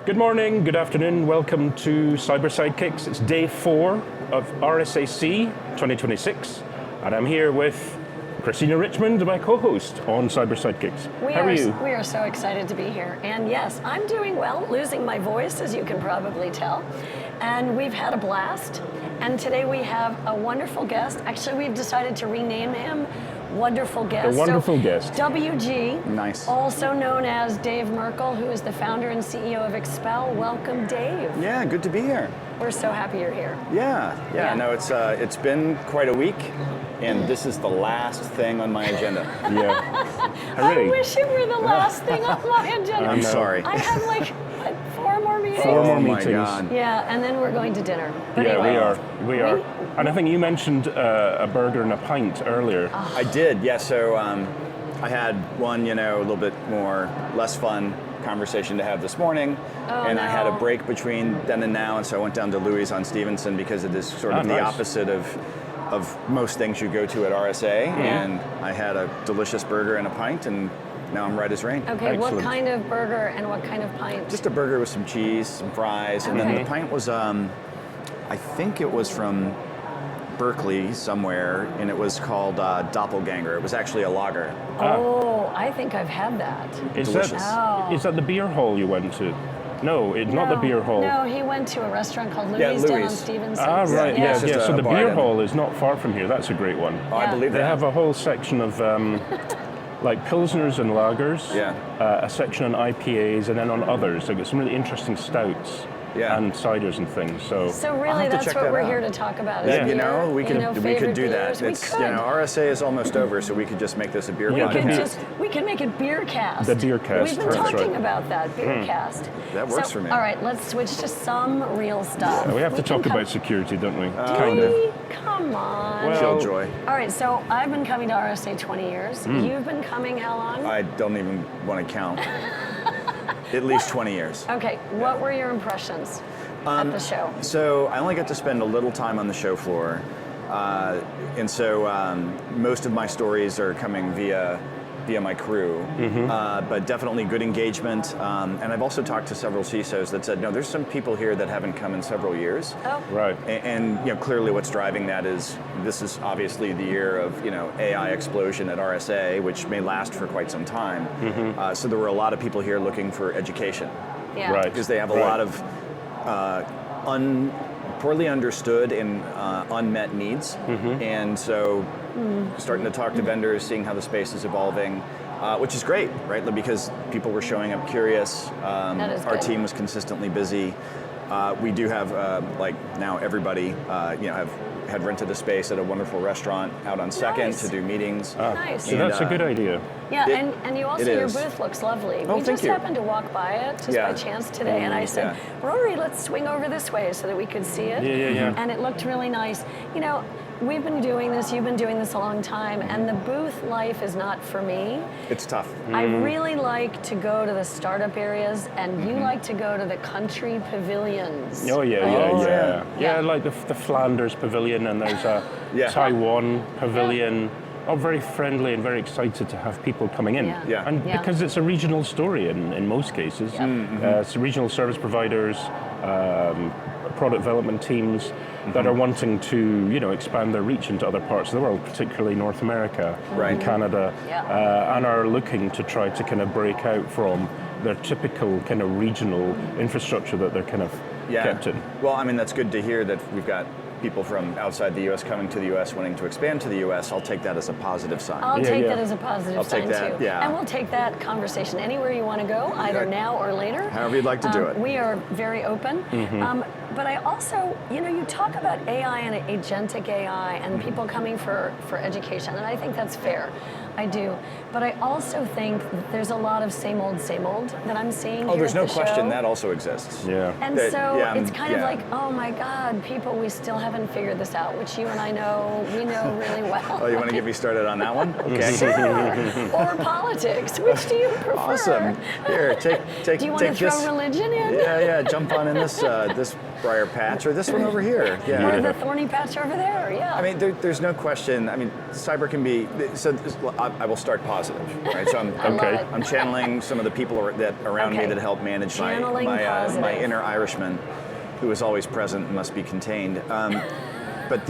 Good morning, good afternoon, welcome to Cyber Sidekicks. It's day 4 of RSAC 2026, and I'm here with Christina Richmond, my co-host on Cyber Sidekicks. How are you? We are so excited to be here, and yes, I'm doing well, losing my voice, as you can probably tell, and we've had a blast, and today we have a wonderful guest. Actually, we've decided to rename him Wonderful Guest. A wonderful guest. WG, nice. Also known as Dave Merkel, who is the founder and CEO of Expel. Welcome, Dave. Yeah, good to be here. We're so happy you're here. Yeah. No, it's been quite a week, and this is the last thing on my agenda. Yeah. I wish it were the last thing on my agenda. I'm sorry. I have like 4 more meetings. 4 more Oh my meetings. God. Yeah, and then we're going to dinner. But Yeah, anyway, we are. And I think you mentioned a burger and a pint earlier. I did, yeah. So I had one, a little bit more, less fun conversation to have this morning, and I had a break between then and now, and so I went down to Louis on Stevenson because it is sort of the opposite of most things you go to at RSA, and I had a delicious burger and a pint, and now I'm right as rain. Okay, Excellent. what kind of burger and what kind of pint? Just a burger with some cheese, some fries, and then the pint was, I think it was from Berkeley somewhere, and it was called Doppelganger. It was actually a lager. Oh, I think I've had that. Is delicious. that, is that the beer hall you went to? No, it's not the beer hall. No, he went to a restaurant called Louis, Yeah, down on Louis. Stevenson. Ah, right, Yeah, yeah. it's just So a the bar beer down hall is not far from here. That's a great one. Oh, I believe They that. have a whole section of like pilsners and lagers, Yeah. a section on IPAs, and then on others. They've got some really interesting stouts and ciders and things. So So I'll really, have to that's check what that we're out. here to talk about. Yeah, Is beer, we could favorite do that. beers. We It's could. RSA is almost over, so we could just make this a beer We podcast. can make it beer cast. The beer cast, We've been that's talking right. about that, beer cast. That works for me. All right, let's switch to some real stuff. we have to can talk come- about security, don't we? Do we? Come on. Well, Killjoy. All right, so I've been coming to RSA 20 years. You've been coming how long? I don't even want to count. At least 20 years. Okay, what were your impressions at the show? So I only got to spend a little time on the show floor, and so most of my stories are coming via my crew, but definitely good engagement. And I've also talked to several CISOs that said, no, there's some people here that haven't come in several years. Oh, Right. And clearly what's driving that is this is obviously the year of AI explosion at RSA, which may last for quite some time. So there were a lot of people here looking for education yeah. Right. because they have a lot of poorly understood and unmet needs, and so starting to talk to vendors, seeing how the space is evolving. Which is great, right? Because people were showing up curious. That is Our good. team was consistently busy. We do have, now everybody, had rented a space at a wonderful restaurant out on 2nd Nice. to do meetings. Nice. So that's a good idea. Yeah, It- and you also, it your is. booth looks lovely. Oh, We thank just you. happened to walk by it just by chance today, and I said, Rory, let's swing over this way so that we could see it. Yeah. And it looked really nice. We've been doing this, you've been doing this a long time, and the booth life is not for me. It's tough. I really like to go to the startup areas, and you like to go to the country pavilions. Oh yeah, yeah. Yeah, like the Flanders Pavilion, and there's a Taiwan Pavilion. Oh, very friendly and very excited to have people coming in. Yeah. And because it's a regional story in most cases. It's regional service providers, product development teams that are wanting to, expand their reach into other parts of the world, particularly North America and Canada, and are looking to try to kind of break out from their typical kind of regional infrastructure that they're kind of kept in. Well, I mean, that's good to hear that we've got people from outside the U.S. coming to the U.S. wanting to expand to the U.S. I'll take that as a positive sign. I'll take that as a positive I'll sign take that, too. yeah. And we'll take that conversation anywhere you want to go, either now or later. However you'd like to do it. We are very open. But I also, you talk about AI and agentic AI and people coming for education, and I think that's fair. I do. But I also think that there's a lot of same old that I'm seeing here There's at no the question show. that also exists. Yeah. And That- so yeah, it's kind of yeah. like, oh my God, people, we still haven't figured this out, which you and I know, we know really well. Oh, you want to get me started on that one? Okay. Sure. Or politics, which do you prefer? Awesome. Here, take Do you want to take throw this. religion in? Yeah, jump on in this briar patch, or this one over here. Or the thorny patch over there, yeah. I mean, there's no question. I mean, cyber can be. So I will start positive, right? So I'm channeling some of the people that around me that help manage my inner Irishman, who is always present and must be contained. But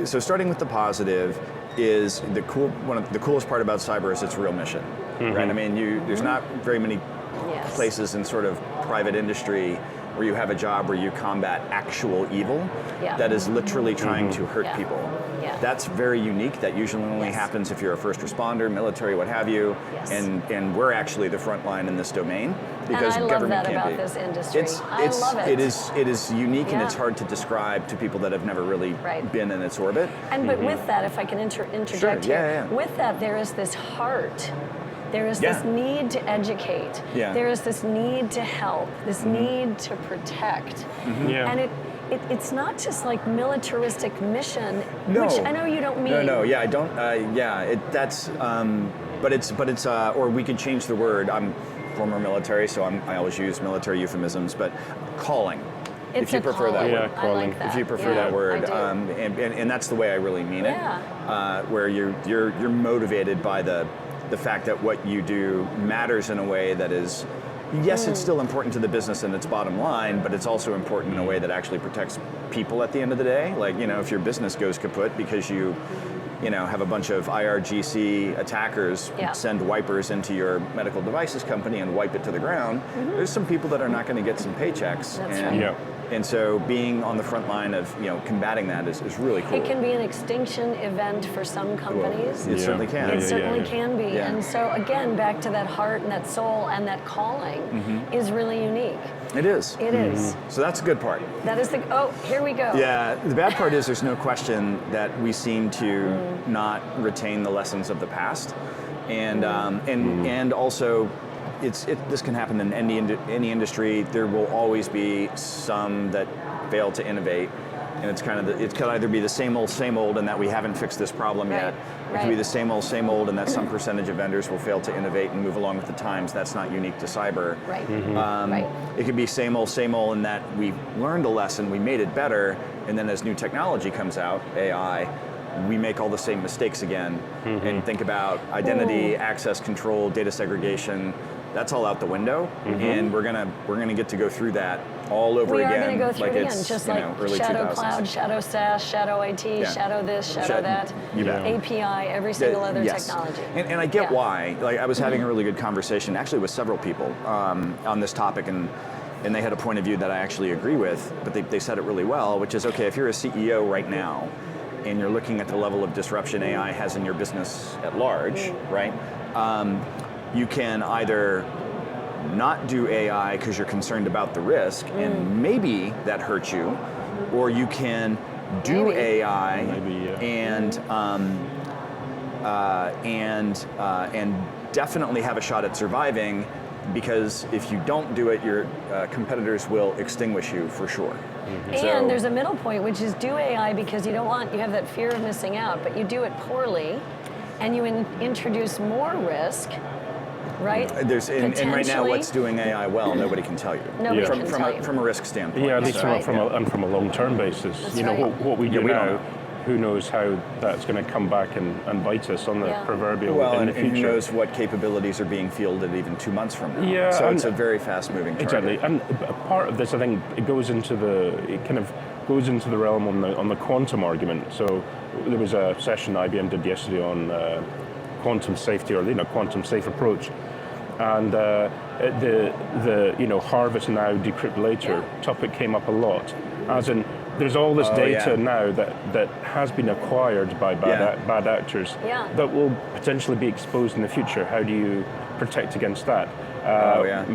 so starting with the positive is one of the coolest part about cyber is its real mission, right? I mean, there's not very many places in sort of private industry where you have a job where you combat actual evil that is literally trying to hurt people. Yeah. That's very unique. That usually only happens if you're a first responder, military, what have you. Yes. And we're actually the front line in this domain because and I love government that can't about be. this industry. I love it. It is unique and it's hard to describe to people that have never really been in its orbit. And but with that, if I can interject here, with that there is this heart. There is this need to educate. Yeah. There is this need to help, this need to protect. And it's not just like militaristic mission, which I know you don't mean. No, I don't. But it's or we could change the word. I'm former military, so I always use military euphemisms, but calling. If you prefer that word. I like that. If you prefer that word, and that's the way I really mean it. Where you're motivated by the fact that what you do matters in a way that is, yes, it's still important to the business and its bottom line, but it's also important in a way that actually protects people at the end of the day. Like, if your business goes kaput because you have a bunch of IRGC attackers send wipers into your medical devices company and wipe it to the ground, there's some people that are not going to get some paychecks. That's right. And so being on the front line of combating that is really cool. It can be an extinction event for some companies. It certainly can. It certainly can be. And so again, back to that heart and that soul and that calling is really unique. It is. It is. So that's a good part. That is here we go. Yeah, the bad part is there's no question that we seem to not retain the lessons of the past. And also this can happen in any industry. There will always be some that fail to innovate, and it could either be the same old in that we haven't fixed this problem yet. It could be the same old in that some percentage of vendors will fail to innovate and move along with the times. That's not unique to cyber. Right. It could be same old in that we learned a lesson, we made it better, and then as new technology comes out, AI, we make all the same mistakes again and think about identity, access control, data segregation. That's all out the window, and we're gonna get to go through that all over again. We are going to go through it again, just like early Shadow 2000s. Cloud, Shadow SaaS, Shadow IT, Shadow this, Shadow that, API, every single other technology. And I get why. Like I was having a really good conversation, actually with several people on this topic, and they had a point of view that I actually agree with, but they said it really well, which is, okay, if you're a CEO right now, and you're looking at the level of disruption AI has in your business at large, right? You can either not do AI because you're concerned about the risk, and maybe that hurts you, or you can do AI and definitely have a shot at surviving, because if you don't do it, your competitors will extinguish you for sure. And there's a middle point, which is do AI because you have that fear of missing out, but you do it poorly, and you introduce more risk. Right. And right now, what's doing AI well, nobody can tell you. Nobody can tell you. From a risk standpoint. Yeah, at least from a long-term basis. That's what we do now, who knows how that's going to come back and bite us on the proverbial in the future. And who knows what capabilities are being fielded even 2 months from now. Yeah, so it's a very fast-moving target. Exactly, and part of this, I think, it kind of goes into the realm on the quantum argument. So there was a session IBM did yesterday on quantum safety, or quantum safe approach. And the harvest now, decrypt later topic came up a lot. As in, there's all this data now that has been acquired by bad actors that will potentially be exposed in the future. How do you protect against that?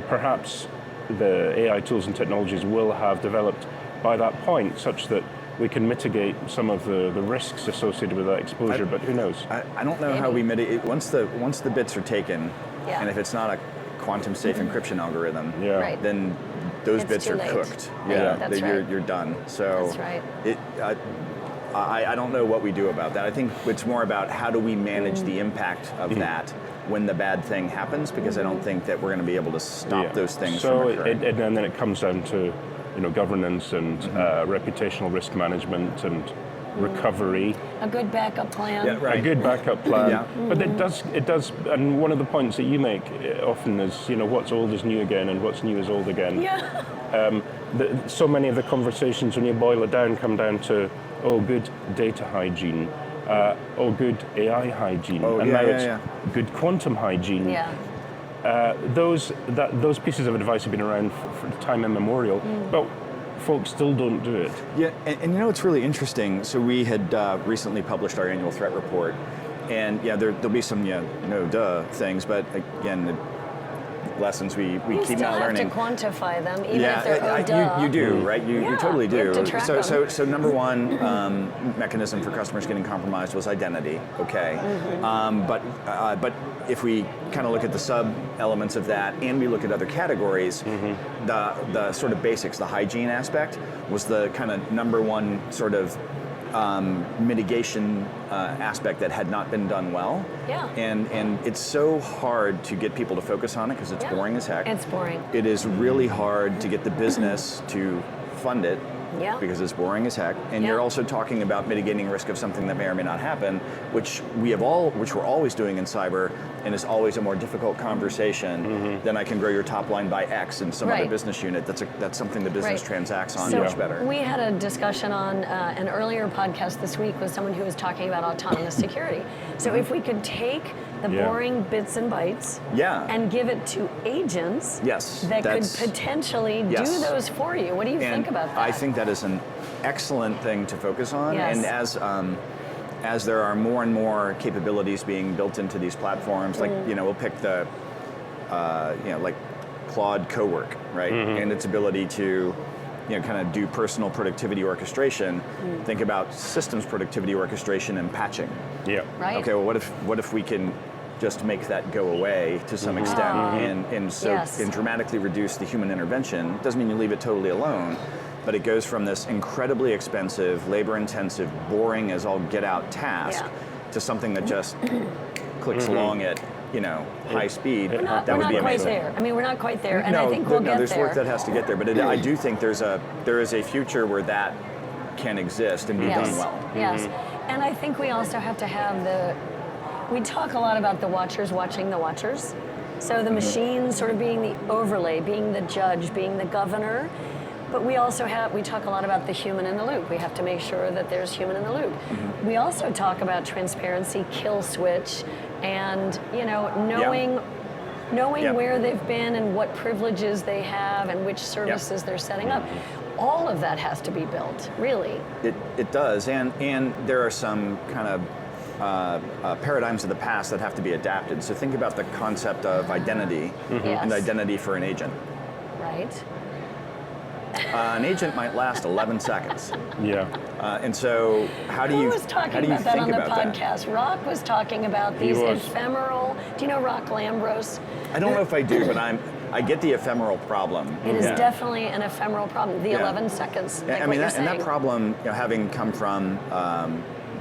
Perhaps the AI tools and technologies will have developed by that point such that we can mitigate some of the risks associated with that exposure, but who knows? I don't know how we mitigate. Once the bits are taken, and if it's not a quantum safe encryption algorithm, then those bits are cooked. You're done. So that's right. I don't know what we do about that. I think it's more about how do we manage the impact of that when the bad thing happens, because I don't think that we're going to be able to stop those things from occurring. And then it comes down to governance and reputational risk management and recovery. A good backup plan. Yeah, right. A good backup plan. Yeah. But it does, and one of the points that you make often is, what's old is new again and what's new is old again. Yeah. So many of the conversations, when you boil it down, come down to, good data hygiene, good AI hygiene, and now it's good quantum hygiene. Yeah. Those pieces of advice have been around for time immemorial, but folks still don't do it. Yeah, and it's really interesting. So we had recently published our annual threat report, and there'll be some things, but again, the lessons we keep now learning. You still have to quantify them, even if they're you do, right? You totally do. You have to track them. So number one mechanism for customers getting compromised was identity. Okay, but if we kind of look at the sub elements of that, and we look at other categories, the sort of basics, the hygiene aspect was the kind of number one sort of mitigation aspect that had not been done well. Yeah. And it's so hard to get people to focus on it because it's boring as heck. It's boring. It is really hard to get the business to fund it. Yeah. Because it's boring as heck, and you're also talking about mitigating risk of something that may or may not happen, which we're always doing in cyber, and is always a more difficult conversation than I can grow your top line by X in some other business unit. That's something the business transacts on much better. We had a discussion on an earlier podcast this week with someone who was talking about autonomous security. So if we could take the boring bits and bytes and give it to agents that could potentially do those for you. What do you think about that? I think that is an excellent thing to focus on. Yes. And as there are more and more capabilities being built into these platforms, like we'll pick the like Claude Cowork, right? And its ability to kind of do personal productivity orchestration. Think about systems productivity orchestration and patching. Yeah. Right. Okay, well, what if we can just make that go away to some extent and dramatically reduce the human intervention? Doesn't mean you leave it totally alone, but it goes from this incredibly expensive, labor-intensive, boring as all get out task to something that just clicks along at high speed. That would be amazing. We're not quite there. I mean, we're not quite there, and I think we'll get there. There's work that has to get there, but I do think there is a future where that can exist and be done well. Yes, and I think we also have to have we talk a lot about the watchers watching the watchers. So the machine sort of being the overlay, being the judge, being the governor. But we also we talk a lot about the human in the loop. We have to make sure that there's human in the loop. We also talk about transparency, kill switch, and knowing where they've been and what privileges they have and which services they're setting up. All of that has to be built, really. It does, and there are some kind of paradigms of the past that have to be adapted. So think about the concept of identity and identity for an agent. Right. An agent might last 11 seconds. Yeah. And so how do you think about that? Who was talking about that on the podcast? Rock was talking about these ephemeral. Do you know Rock Lambros? I don't know if I do, but I get the ephemeral problem. It is definitely an ephemeral problem. The 11 seconds. Like I mean, and that problem, having come from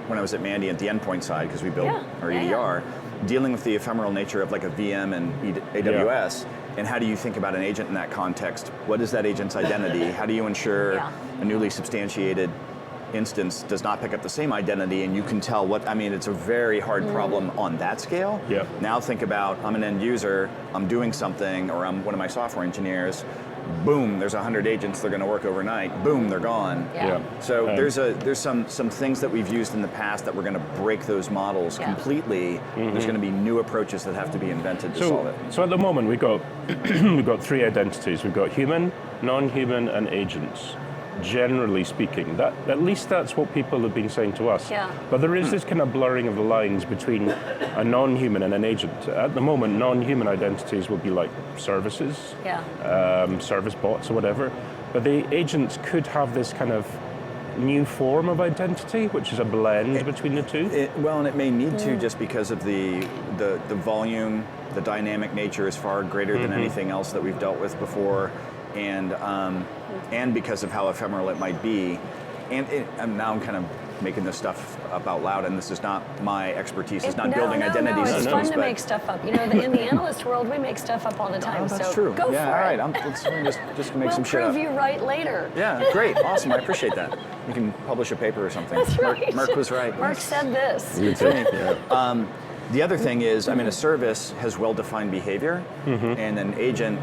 when I was at Mandy at the endpoint side, because we built our EDR, dealing with the ephemeral nature of like a VM and AWS, and how do you think about an agent in that context? What is that agent's identity? How do you ensure a newly substantiated instance does not pick up the same identity and you can tell it's a very hard problem on that scale. Yeah. Now think about, I'm an end user, I'm doing something, or I'm one of my software engineers, boom, there's 100 agents, they're going to work overnight, boom, they're gone. So there's some things that we've used in the past that we're going to break those models completely. There's going to be new approaches that have to be invented to solve it. So at the moment we've got we've got three identities. We've got human, non-human, and agents. Generally speaking, at least that's what people have been saying to us. But there is this kind of blurring of the lines between a non-human and an agent. At the moment, non-human identities will be like services, service bots or whatever. But the agents could have this kind of new form of identity, which is a blend between the two. And it may need to, just because of the volume, the dynamic nature is far greater than anything else that we've dealt with before. And because of how ephemeral it might be, and now I'm kind of making this stuff up out loud, and this is not my expertise. It's not building identity it's systems. fun to make stuff up. You know, in the analyst world, we make stuff up all the time. Oh, that's so true. Go yeah, for all it. right. Let's just make some shit up. We'll prove you right later. Yeah, great, awesome. I appreciate that. You can publish a paper or something. That's right. Merk was right. Mark said this. The other thing is, I mean, a service has well-defined behavior, and an agent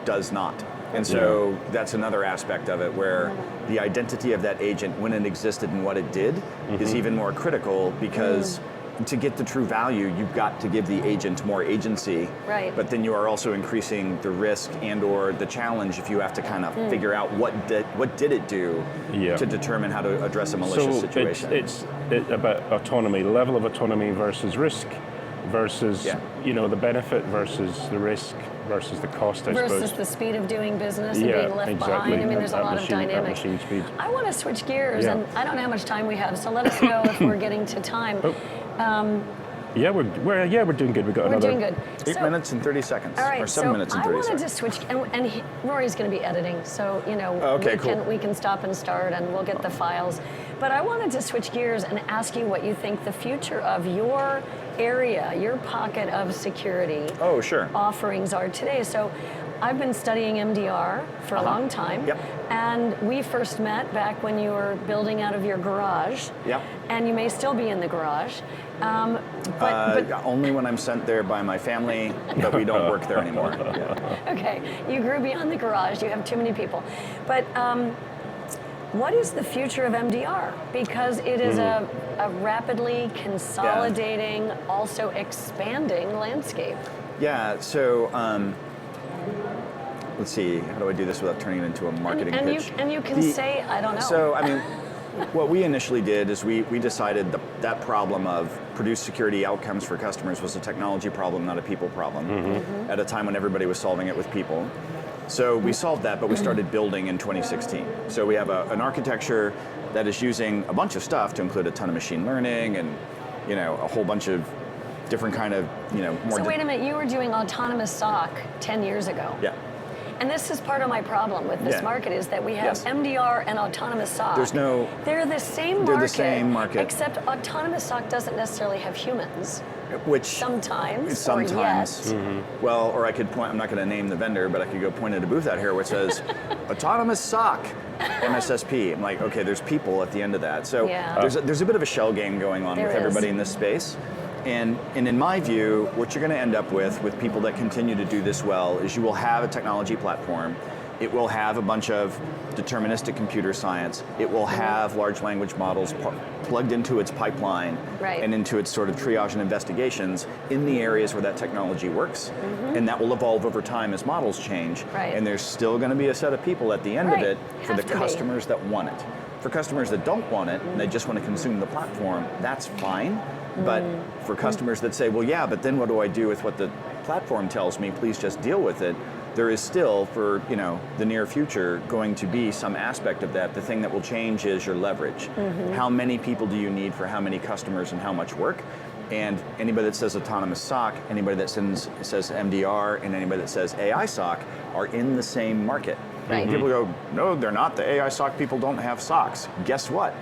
does not. And so that's another aspect of it where the identity of that agent, when it existed and what it did, is even more critical because to get the true value, you've got to give the agent more agency. Right. But then you are also increasing the risk and or the challenge if you have to kind of figure out what did it do to determine how to address a malicious situation. It's about autonomy, level of autonomy versus risk, versus the benefit versus the risk versus the cost, I suppose. Versus the speed of doing business and being left behind. I mean, there's a lot of dynamics. I want to switch gears, and I don't know how much time we have, so let us know if we're getting to time. We're doing good. We're doing good. 8 minutes and 30 seconds. All right, or 7 minutes and 30 I seconds. wanted to switch, and Rory's going to be editing, so we can stop and start, and we'll get the files. But I wanted to switch gears and ask you what you think the future of your area, your pocket of security offerings are today. So I've been studying MDR for a long time. Yep. And we first met back when you were building out of your garage. Yep. And you may still be in the garage. But only when I'm sent there by my family, but we don't work there anymore. Okay, you grew beyond the garage. You have too many people. But what is the future of MDR? Because it is a rapidly consolidating, also expanding landscape. Yeah, so let's see, how do I do this without turning it into a marketing pitch? You can say, I don't know. So, I mean, what we initially did is we decided that problem of produce security outcomes for customers was a technology problem, not a people problem, at a time when everybody was solving it with people. So we solved that, but we started building in 2016. So we have an architecture that is using a bunch of stuff to include a ton of machine learning and, a whole bunch of different kind of, more... So wait a minute, you were doing autonomous SOC 10 years ago. Yeah. And this is part of my problem with this market is that we have MDR and autonomous SOC. They're the same market. Except autonomous SOC doesn't necessarily have humans. Which sometimes. Well, or I could point, I'm not going to name the vendor, but I could go point at a booth out here which says autonomous SOC MSSP. I'm like, okay, there's people at the end of that. So there's a bit of a shell game going on with everybody in this space. And in my view, what you're going to end up with people that continue to do this well is you will have a technology platform. It will have a bunch of deterministic computer science. It will have large language models plugged into its pipeline and into its sort of triage and investigations in the areas where that technology works. And that will evolve over time as models change. And there's still going to be a set of people at the end of it for the customers that want it. For customers that don't want it and they just want to consume the platform, that's fine. But for customers that say, well, yeah, but then what do I do with what the platform tells me? Please just deal with it. There is still, for the near future, going to be some aspect of that. The thing that will change is your leverage. How many people do you need for how many customers and how much work? And anybody that says autonomous SOC, anybody that says MDR, and anybody that says AI SOC are in the same market. People go, no, they're not. The AI SOC people don't have SOCs. Guess what?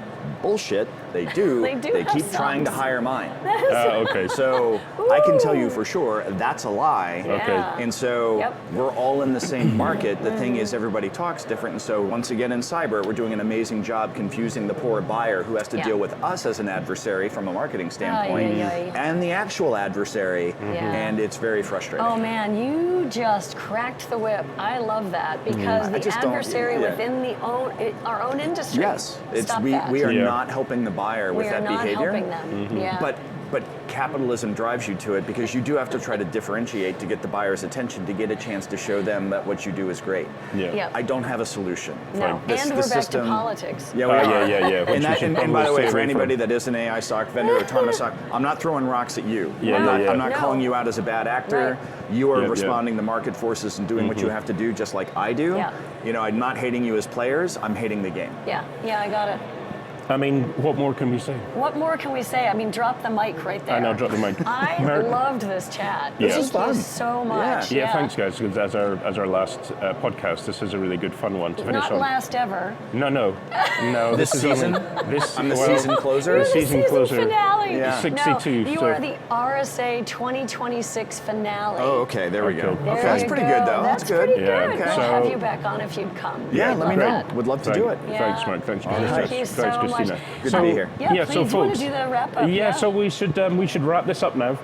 Bullshit. They do. They keep trying to hire mine. Okay. So I can tell you for sure that's a lie. Okay. And so we're all in the same market. The thing is everybody talks different. And so once again in cyber, we're doing an amazing job confusing the poor buyer who has to deal with us as an adversary from a marketing standpoint and the actual adversary. And it's very frustrating. Oh man, you just cracked the whip. I love that because the adversary within our own industry. Yes. We are not helping the buyer with that behavior. We are not helping them. But capitalism drives you to it because you do have to try to differentiate to get the buyer's attention to get a chance to show them that what you do is great. I don't have a solution. No, and we're back to politics. Yeah, we are. And by the way, for anybody that is an AI SOC vendor, autonomous SOC, I'm not throwing rocks at you. I'm not calling you out as a bad actor. You are responding to market forces and doing what you have to do just like I do. I'm not hating you as players, I'm hating the game. Yeah, I got it. I mean, what more can we say? What more can we say? I mean, drop the mic right there. I know, drop the mic. I loved this chat. Yeah. Thank This is fun. you so much. Yeah, thanks, guys. As our last podcast, this is a really good fun one to finish Not on. last ever. No. This is season? This I'm the well, season closer? The You're the season closer. finale. Yeah. 62. No, you so- are the RSA 2026 finale. Oh, okay, there we go. Okay. There Okay, that's you pretty go. good, though. That's good. pretty Yeah, good. okay. We'll have So- you back on if you'd come. Yeah, let me know. Love that. Would love to do it. Yeah. Thanks, Mark. Thanks, All right. Thank you so Thanks, much. Christina. Good to be here. Yeah, so please, folks. you want to do the wrap up? Yeah, so we should wrap this up now.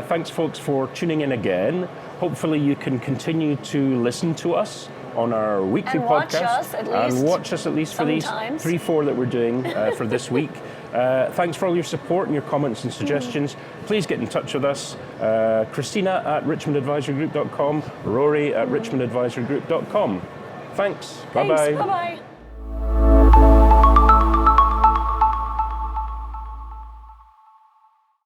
Thanks, folks, for tuning in again. Hopefully, you can continue to listen to us on our weekly And watch podcast us at least and watch us at least for these sometimes. 3-4 that we're doing for this week. Thanks for all your support and your comments and suggestions. Please get in touch with us. Christina at richmondadvisorygroup.com, Rory at richmondadvisorygroup.com. Thanks. Thanks. Bye-bye. Bye-bye.